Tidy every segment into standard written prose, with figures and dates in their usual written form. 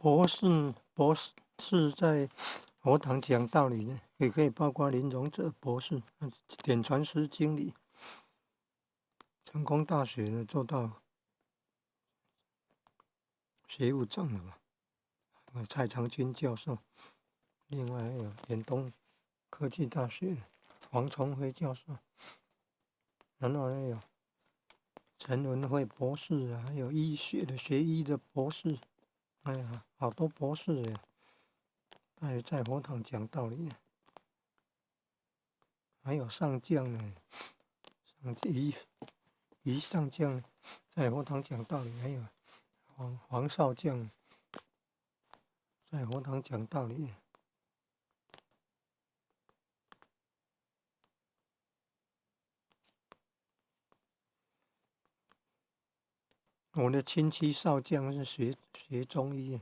博士在佛堂讲道理呢，也可以包括林荣哲博士、点传师经理、成功大学呢做到学务长了嘛，蔡长君教授，另外还有远东科技大学黄崇辉教授，然后还有陈文慧博士啊，还有医学的学医的博士，哎呀，好多博士呀，在佛堂讲道理，还有上将呢，于上将在佛堂讲道理，还有黄少将在佛堂讲道理。我的亲戚少将是学中医，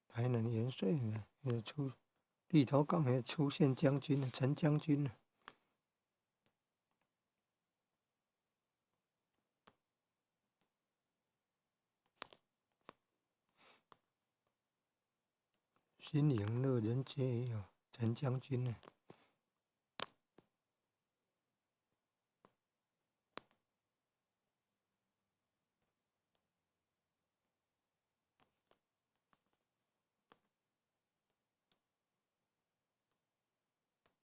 台南盐水呢也地头港也出现将军了，陈将军了。新营乐人街也有陈将军呢。